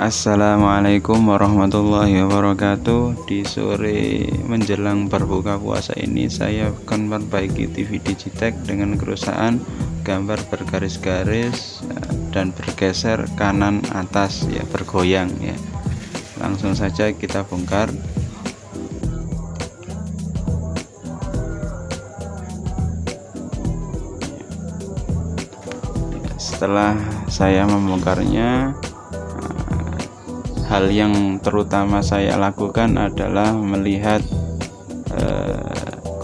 Assalamualaikum warahmatullahi wabarakatuh. Di sore menjelang berbuka puasa ini saya akan memperbaiki TV Digitech dengan kerusakan gambar bergaris-garis dan bergeser kanan atas ya, bergoyang ya. Langsung saja kita bongkar. Setelah saya membongkarnya, hal yang terutama saya lakukan adalah melihat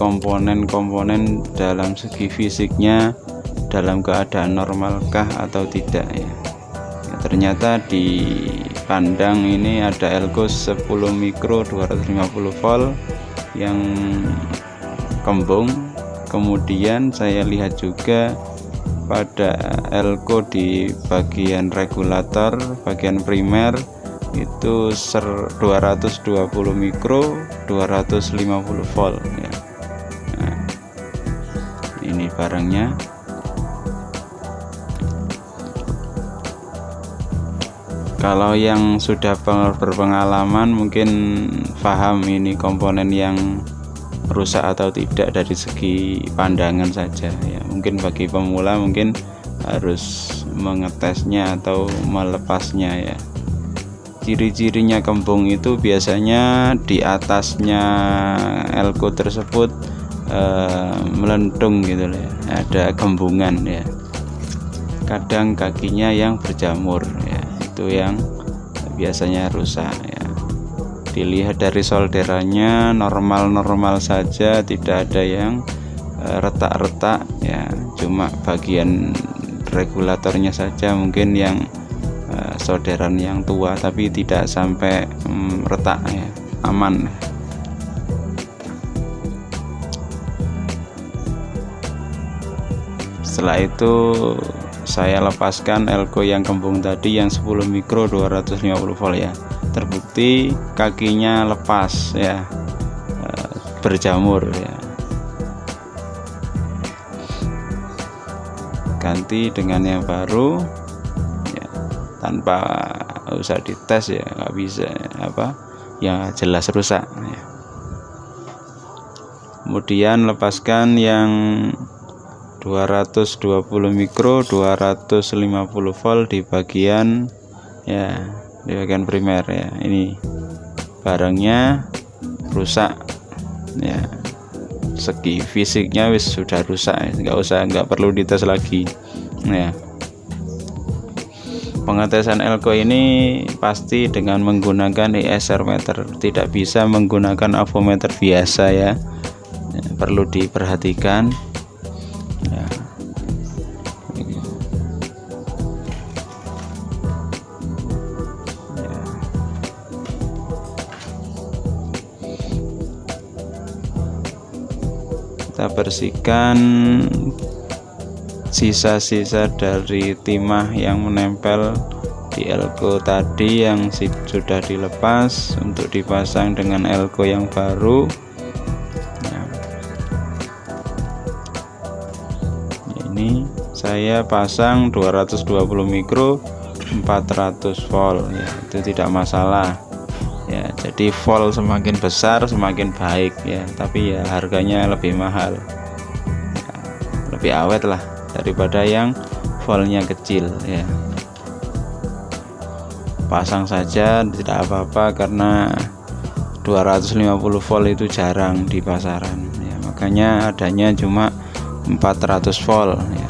komponen-komponen dalam segi fisiknya dalam keadaan normalkah atau tidak ya. Ternyata di kandang ini ada elko 10 mikro 250 volt yang kembung. Kemudian saya lihat juga pada elko di bagian regulator bagian primer itu 220 mikro 250 volt ya. Nah, ini barangnya. Kalau yang sudah berpengalaman mungkin paham ini komponen yang rusak atau tidak dari segi pandangan saja ya. Mungkin bagi pemula mungkin harus mengetesnya atau melepasnya ya. Ciri-cirinya kembung itu biasanya di atasnya elko tersebut melentung gitu ya, ada gembungan ya. Kadang kakinya yang berjamur ya, itu yang biasanya rusak ya. Dilihat dari solderannya normal-normal saja, tidak ada yang retak-retak ya, cuma bagian regulatornya saja mungkin yang solderan yang tua, tapi tidak sampai retak ya, aman. Setelah itu saya lepaskan elko yang kembung tadi yang 10 mikro 250 volt ya. Terbukti kakinya lepas ya, berjamur ya. Ganti dengan yang baru tanpa usah dites ya, nggak bisa apa ya, jelas rusak ya. Kemudian lepaskan yang 220 mikro 250 volt di bagian ya, di bagian primer ya. Ini barangnya rusak ya, segi fisiknya wis sudah rusak ya. nggak perlu dites lagi ya. Pengetesan elko ini pasti dengan menggunakan ESR meter, tidak bisa menggunakan avometer biasa ya, perlu diperhatikan ya. Kita bersihkan sisa-sisa dari timah yang menempel di elko tadi yang sudah dilepas untuk dipasang dengan elko yang baru nah, ini saya pasang 220 mikro 400 volt ya, itu tidak masalah ya. Jadi volt semakin besar semakin baik ya, tapi ya harganya lebih mahal ya, lebih awet lah daripada yang voltnya kecil ya. Pasang saja tidak apa-apa karena 250 volt itu jarang di pasaran ya, makanya adanya cuma 400 volt ya.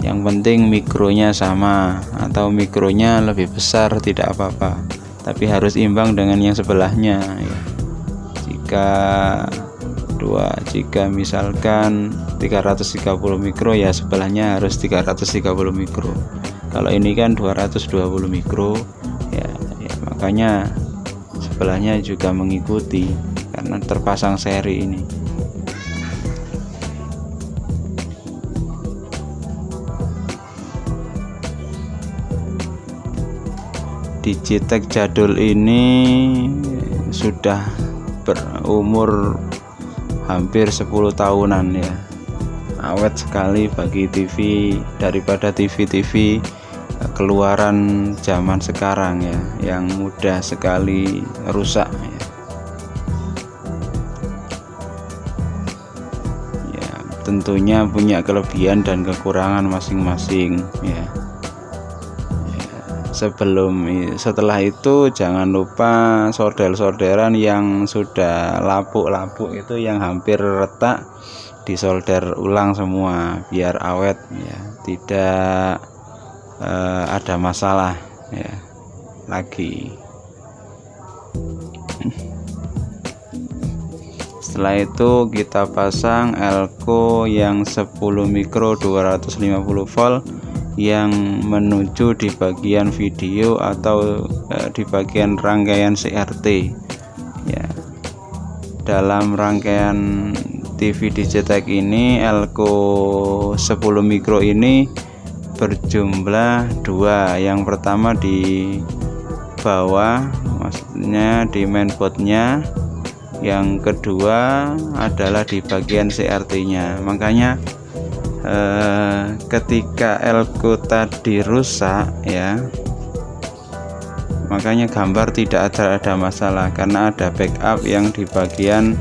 Yang penting mikronya sama atau mikronya lebih besar tidak apa-apa, tapi harus imbang dengan yang sebelahnya ya. Jika misalkan 330 mikro ya, sebelahnya harus 330 mikro. Kalau ini kan 220 mikro ya, makanya sebelahnya juga mengikuti karena terpasang seri ini. Digitech jadul ini sudah berumur hampir 10 tahunan ya, awet sekali bagi TV daripada TV-TV keluaran zaman sekarang ya, yang mudah sekali rusak ya. Ya, tentunya punya kelebihan dan kekurangan masing-masing ya. Setelah itu jangan lupa solder-solderan yang sudah lapuk-lapuk itu, yang hampir retak, disolder ulang semua biar awet ya, tidak ada masalah ya lagi. Setelah itu kita pasang elko yang 10 mikro 250 volt yang menuju di bagian video atau di bagian rangkaian CRT ya. Dalam rangkaian TV Digitech ini, elko 10 mikro ini berjumlah 2. Yang pertama di bawah, maksudnya di mainboardnya. Yang kedua adalah di bagian CRT-nya. Makanya ketika elko tadi rusak ya, makanya gambar tidak ada masalah karena ada backup yang di bagian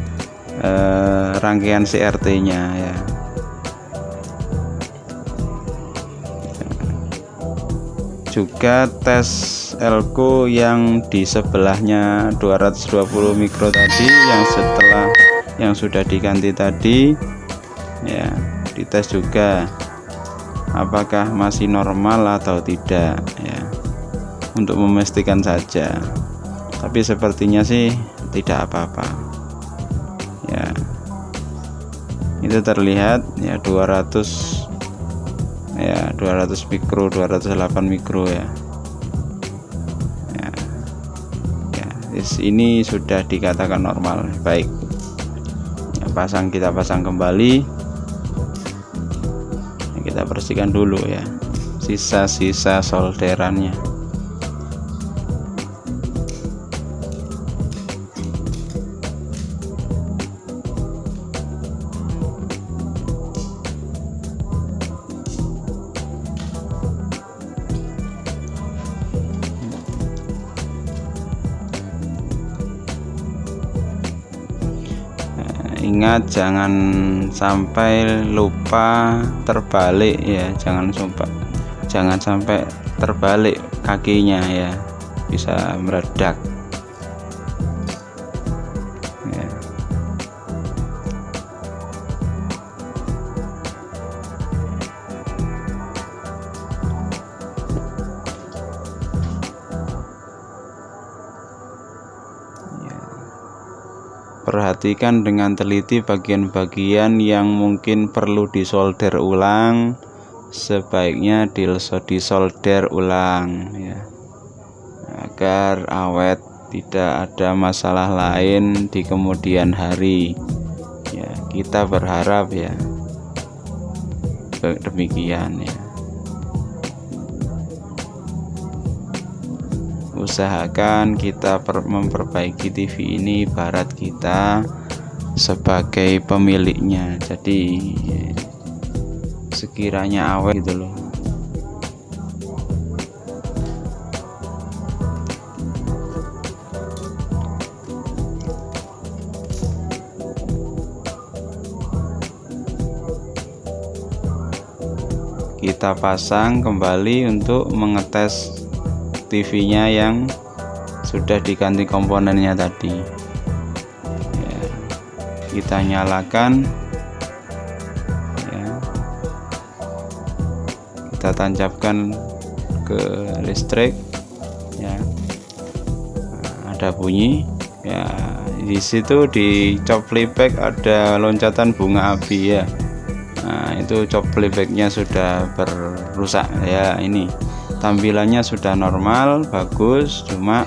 rangkaian CRT-nya ya. Juga tes elko yang di sebelahnya 220 mikro tadi, yang sudah diganti tadi ya, dites juga apakah masih normal atau tidak ya, untuk memastikan saja. Tapi sepertinya sih tidak apa-apa ya. Itu terlihat ya 200 mikro, 208 mikro ya. Ini sudah dikatakan normal. Baik ya, kita pasang kembali. Kita bersihkan dulu ya sisa-sisa solderannya. Ingat jangan sampai lupa terbalik ya, jangan sampai terbalik kakinya ya, bisa meledak ya. Perhatikan dengan teliti bagian-bagian yang mungkin perlu disolder ulang, sebaiknya disolder ulang ya, agar awet, tidak ada masalah lain di kemudian hari ya. Kita berharap ya demikian ya. Usahakan kita memperbaiki TV ini ibarat kita sebagai pemiliknya, jadi sekiranya awet gitu loh. Kita pasang kembali untuk mengetes TV-nya yang sudah diganti komponennya tadi ya. Kita nyalakan ya, kita tancapkan ke listrik ya. Ada bunyi ya, di situ di cop playback ada loncatan bunga api ya. Nah, itu cop playbacknya sudah berusak ya. Ini tampilannya sudah normal, bagus, cuma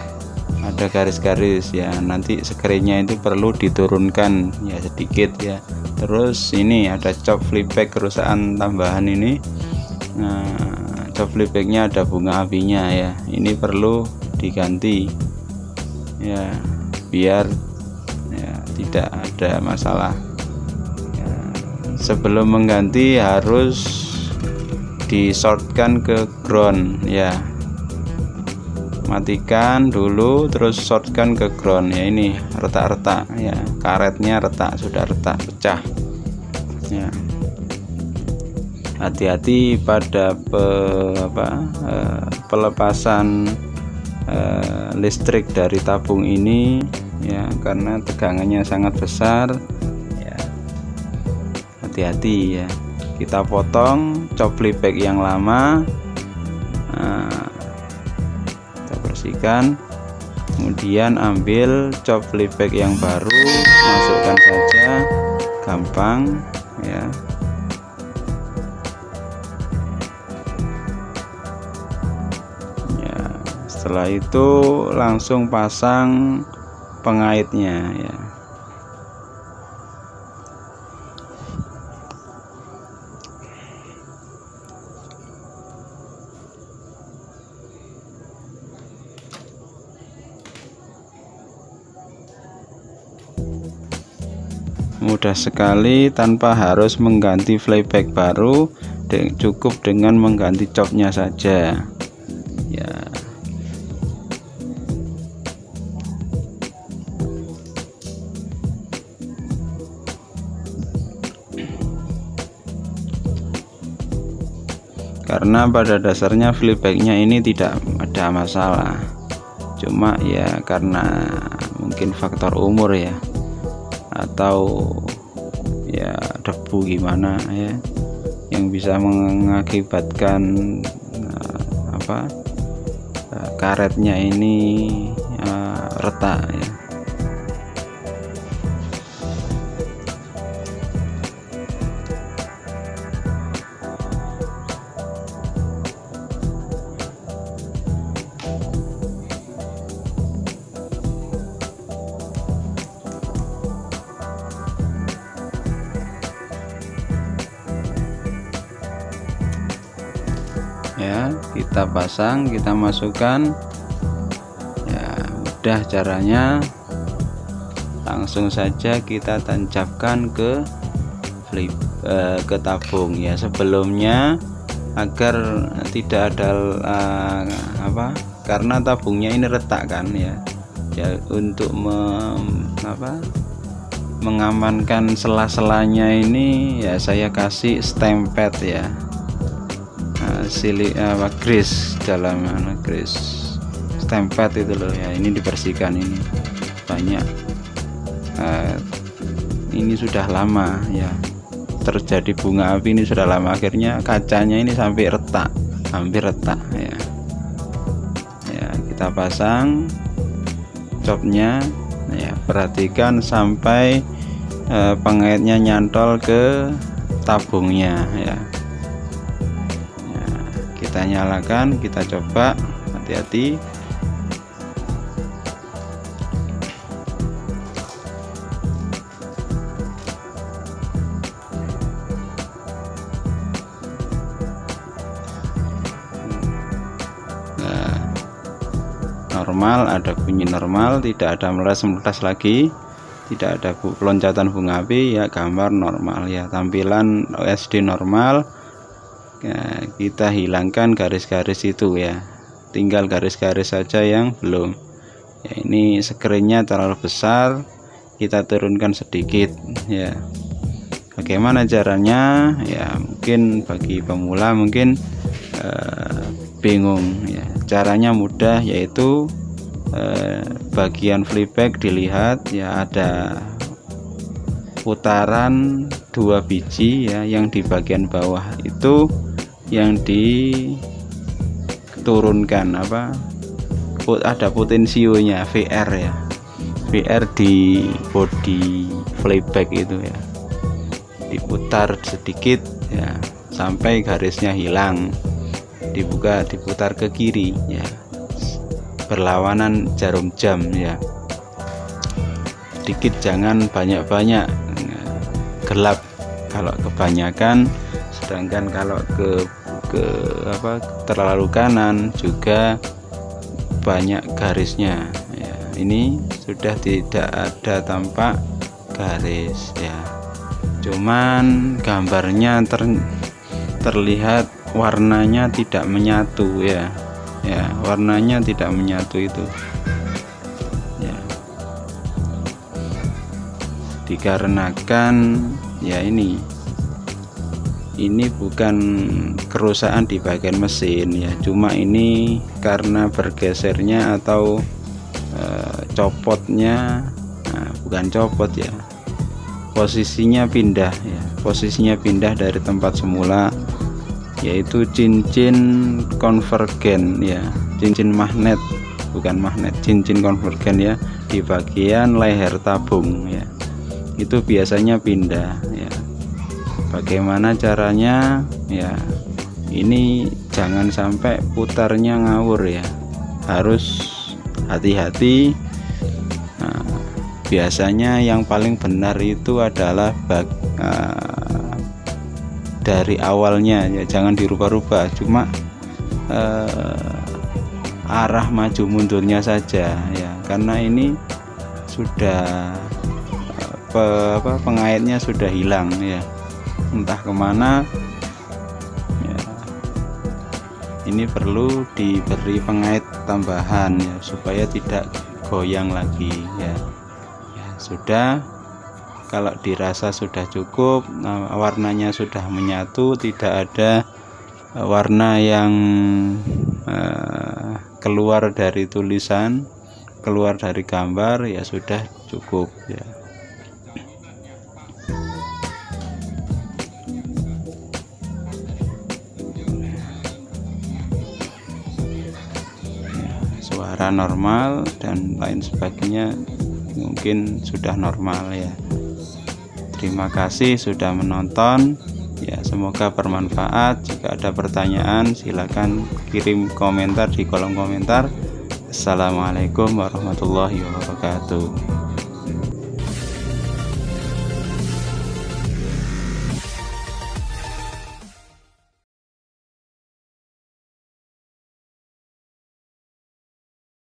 ada garis-garis ya. Nanti screennya itu perlu diturunkan ya sedikit ya. Terus ini ada cop playback kerusakan tambahan ini. Nah, cop playbacknya ada bunga apinya ya. Ini perlu diganti ya, biar ya tidak ada masalah. Sebelum mengganti harus di shortkan ke ground ya, matikan dulu terus shortkan ke ground ya. Ini retak-retak ya, karetnya retak, sudah retak, pecah ya. Hati-hati pada pelepasan listrik dari tabung ini ya, karena tegangannya sangat besar ya. Hati-hati ya. Kita potong cop playback yang lama, kita bersihkan, kemudian ambil cop playback yang baru, masukkan saja, gampang ya. Setelah itu langsung pasang pengaitnya ya. Mudah sekali, tanpa harus mengganti playback baru, cukup dengan mengganti copnya saja ya. Karena pada dasarnya playbacknya ini tidak ada masalah, cuma ya karena mungkin faktor umur ya, atau ya debu gimana ya, yang bisa mengakibatkan karetnya ini retak ya. Ya, kita pasang, kita masukkan ya, mudah caranya. Langsung saja kita tancapkan ke tabung ya. Sebelumnya agar tidak ada karena tabungnya ini retak kan ya, untuk mengamankan sela-selanya ini ya, saya kasih stamp pad ya, grease dalam grease stamp pad itu loh ya. Ini dibersihkan, ini banyak, ini sudah lama ya terjadi bunga api, ini sudah lama, akhirnya kacanya ini sampai retak, hampir retak ya. Kita pasang copnya ya, perhatikan sampai pengaitnya nyantol ke tabungnya ya. Kita nyalakan, kita coba, hati-hati. Normal, ada bunyi normal, tidak ada meles-meles lagi, tidak ada loncatan bunga api ya, gambar normal ya, tampilan OSD normal ya. Kita hilangkan garis-garis itu ya, tinggal garis-garis saja yang belum ya. Ini screennya terlalu besar, kita turunkan sedikit ya. Bagaimana caranya ya, mungkin bagi pemula mungkin bingung ya. Caranya mudah, yaitu bagian playback dilihat ya, ada putaran 2 biji ya, yang di bagian bawah itu yang diturunkan ada potensionya VR ya, VR di body playback itu ya, diputar sedikit ya sampai garisnya hilang, diputar ke kiri ya, berlawanan jarum jam ya, sedikit, jangan banyak-banyak, gelap kalau kebanyakan, sedangkan kalau terlalu kanan juga banyak garisnya ya. Ini sudah tidak ada tampak garis ya, cuman gambarnya terlihat warnanya tidak menyatu ya, warnanya tidak menyatu itu ya, dikarenakan ya ini bukan kerusakan di bagian mesin ya, cuma ini karena bergesernya atau copotnya, bukan copot ya, posisinya pindah ya, posisinya pindah dari tempat semula, yaitu cincin konvergen ya, cincin magnet, bukan magnet, cincin konvergen ya, di bagian leher tabung ya, itu biasanya pindah ya. Bagaimana caranya ya, ini jangan sampai putarnya ngawur ya, harus hati-hati. Nah, biasanya yang paling benar itu adalah dari awalnya ya, jangan dirubah-rubah, cuma arah maju mundurnya saja ya, karena ini sudah pengaitnya sudah hilang ya, entah kemana ya. Ini perlu diberi pengait tambahan ya, supaya tidak goyang lagi ya. Sudah, kalau dirasa sudah cukup, warnanya sudah menyatu, tidak ada warna yang keluar dari tulisan, keluar dari gambar, ya sudah cukup ya. Suara normal dan lain sebagainya mungkin sudah normal ya. Terima kasih sudah menonton ya, semoga bermanfaat. Jika ada pertanyaan silakan kirim komentar di kolom komentar. Assalamualaikum warahmatullahi wabarakatuh.